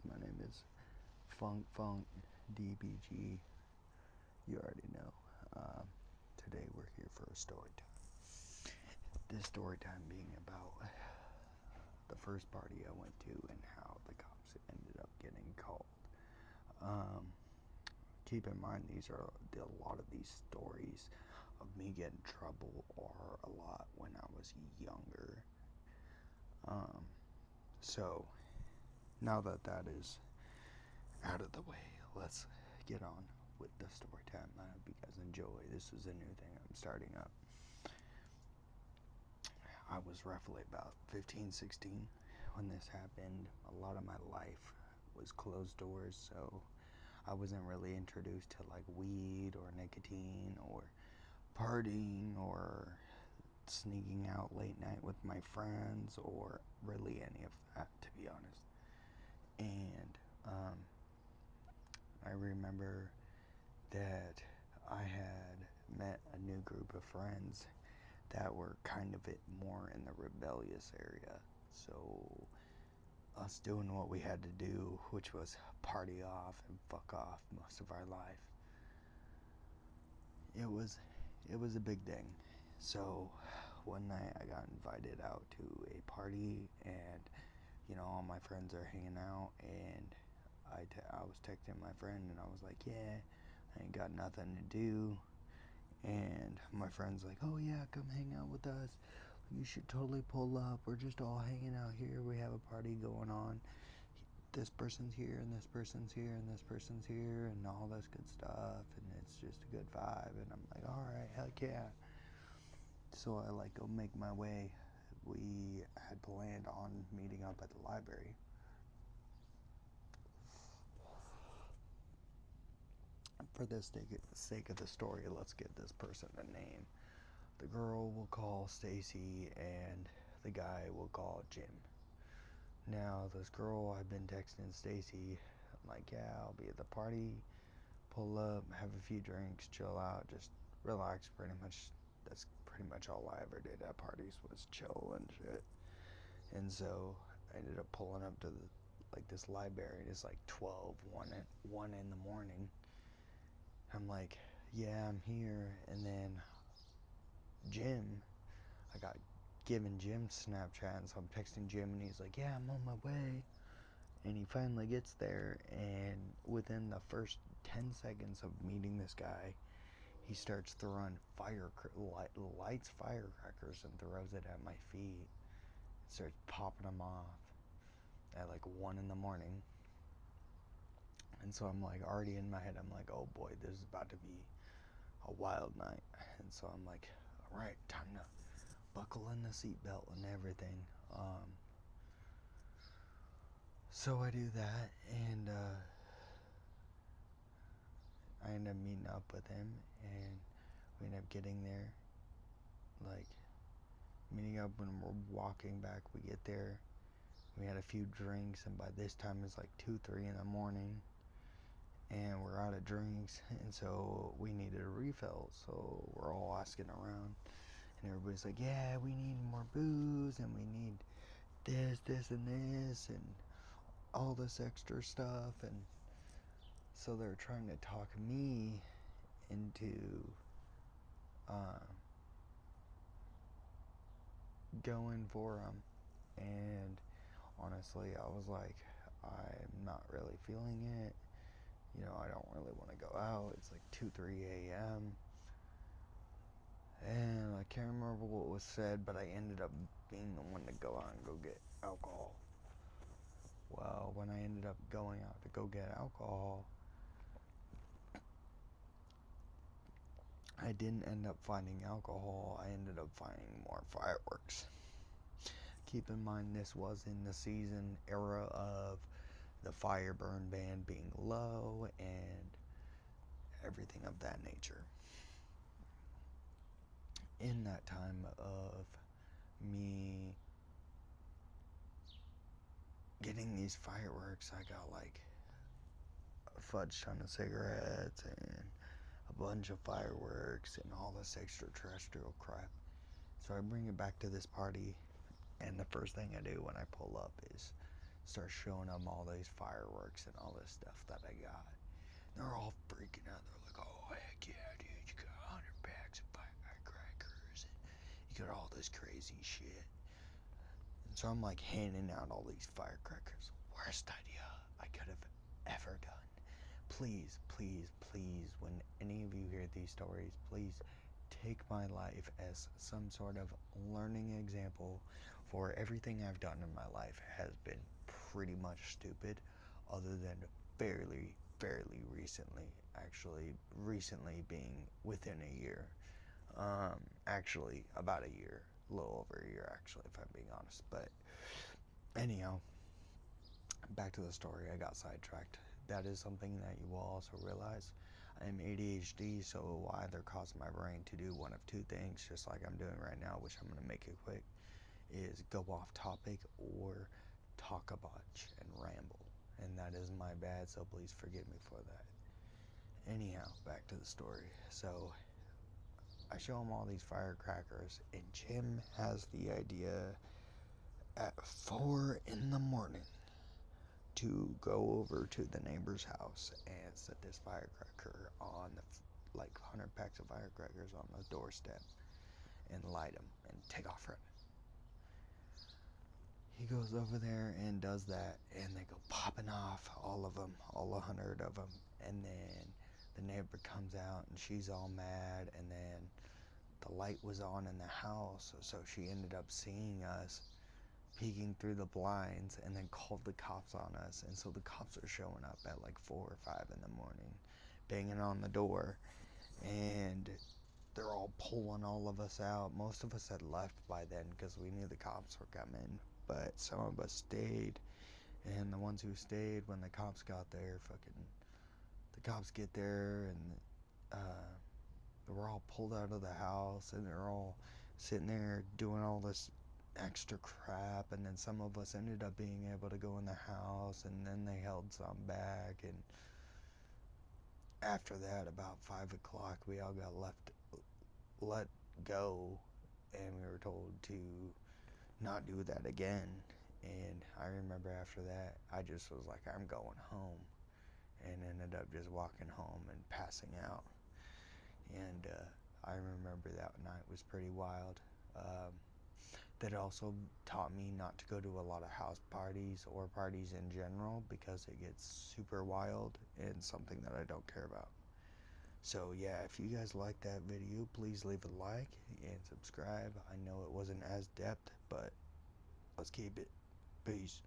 My name is Phonk DBG. You already know. Today we're here for a story time. This story time being about the first party I went to and how the cops ended up getting called. Um, Keep in mind, a lot of these stories of me getting in trouble are a lot when I was younger. Um, so now that that is out of the way, let's get on with the story time. I hope you guys enjoy. This is a new thing I'm starting up. I was roughly about 15, 16 when this happened. A lot of my life was closed doors, so I wasn't really introduced to like weed or nicotine or partying or sneaking out late night with my friends or really any of that, to be honest. And I remember that I had met a new group of friends that were kind of it more in the rebellious area. So us doing what we had to do, which was party off and fuck off most of our life. It was a big thing. So one night I got invited out to a party, and all my friends are hanging out, and I was texting my friend and I was like, yeah, I ain't got nothing to do. And my friend's like, oh yeah, come hang out with us. You should totally pull up. We're just all hanging out here. We have a party going on. This person's here and this person's here and this person's here and all this good stuff. And it's just a good vibe. And I'm like, all right, heck yeah. So I go make my way. We had planned on meeting up at the library. For the sake of the story, let's give this person a name. The girl we'll call Stacy, and the guy we'll call Jim. Now, this girl, I've been texting Stacy. I'm like, yeah, I'll be at the party. Pull up, have a few drinks, chill out, just relax. Pretty much, that's pretty much all I ever did at parties was chill and shit. And so I ended up pulling up to this library. It's like 12, 1 in the morning. I'm like, yeah, I'm here. And then Jim, I got given Jim's Snapchat, and so I'm texting Jim, and he's like, yeah, I'm on my way. And he finally gets there, and within the first 10 seconds of meeting this guy, he starts throwing lights firecrackers and throws it at my feet. Starts popping them off at 1 in the morning. And so I'm already in my head, I'm like, oh boy, this is about to be a wild night. And so I'm like, all right, time to buckle in the seatbelt and everything. So I do that, and I end up meeting up with him, and we end up getting there, meeting up. When we're walking back, we get there, we had a few drinks, and by this time it's 2, 3 in the morning, and we're out of drinks, and so we needed a refill. So we're all asking around, and everybody's like, yeah, we need more booze, and we need this and this and all this extra stuff. And so they're trying to talk me into going for them. And honestly, I was like, I'm not really feeling it. I don't really want to go out. It's 2, 3 a.m. And I can't remember what was said, but I ended up being the one to go out and go get alcohol. Well, when I ended up going out to go get alcohol, I didn't end up finding alcohol. I ended up finding more fireworks. Keep in mind, this was in the season era of the fire burn ban being low and everything of that nature. In that time of me getting these fireworks, I got a fudge ton of cigarettes and a bunch of fireworks and all this extraterrestrial crap. So I bring it back to this party, and the first thing I do when I pull up is start showing them all these fireworks and all this stuff that I got. They're all freaking out. They're like, oh, heck yeah, dude, you got 100 packs of firecrackers, and you got all this crazy shit. And so I'm like handing out all these firecrackers. Worst idea I could have ever done. Please, please, please, when any of you hear these stories, please take my life as some sort of learning example, for everything I've done in my life has been pretty much stupid, other than fairly recently. Actually, recently being within a year. Actually, about a year. A little over a year, actually, if I'm being honest. But anyhow, back to the story. I got sidetracked. That is something that you will also realize. I am ADHD, so it will either cause my brain to do one of two things, just like I'm doing right now, which I'm going to make it quick, is go off topic or talk a bunch and ramble. And that is my bad, so please forgive me for that. Anyhow, back to the story. So I show him all these firecrackers, and Jim has the idea at 4 in the morning to go over to the neighbor's house and set this firecracker on the, like 100 packs of firecrackers on the doorstep and light them and take off running. He goes over there and does that, and they go popping off, all of them, all 100 of them. And then the neighbor comes out and she's all mad, and then the light was on in the house, so she ended up seeing us peeking through the blinds and then called the cops on us. And so the cops are showing up at like 4 or 5 in the morning, banging on the door, and they're all pulling all of us out. Most of us had left by then because we knew the cops were coming, but some of us stayed. And the ones who stayed, when the cops got there, the cops get there, and they were all pulled out of the house, and they're all sitting there doing all this extra crap. And then some of us ended up being able to go in the house, and then they held some back. And after that, about 5 o'clock, we all got let go, and we were told to not do that again. And I remember after that, I just was like, I'm going home, and ended up just walking home and passing out. And I remember that night was pretty wild. That also taught me not to go to a lot of house parties or parties in general, because it gets super wild and something that I don't care about. So yeah, if you guys like that video, please leave a like and subscribe. I know it wasn't as depth, but let's keep it. Peace.